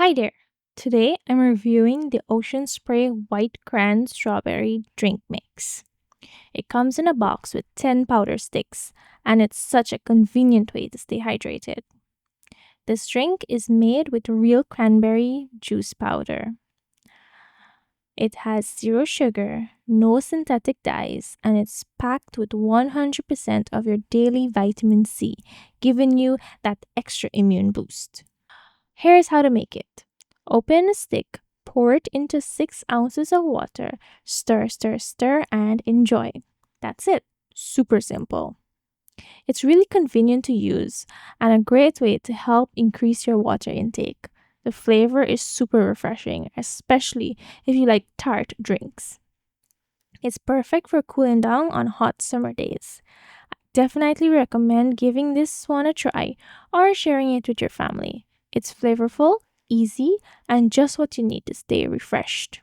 Hi there. Today I'm reviewing the Ocean Spray White Cran-Strawberry drink mix. It comes in a box with 10 powder sticks, and it's such a convenient way to stay hydrated. This drink is made with real cranberry juice powder. It has zero sugar, no synthetic dyes, and it's packed with 100% of your daily vitamin C, giving you that extra immune boost. Here's how to make it. Open a stick, pour it into 6 ounces of water, stir, stir, stir, and enjoy. That's it. Super simple. It's really convenient to use and a great way to help increase your water intake. The flavor is super refreshing, especially if you like tart drinks. It's perfect for cooling down on hot summer days. Definitely recommend giving this one a try or sharing it with your family. It's flavorful, easy, and just what you need to stay refreshed.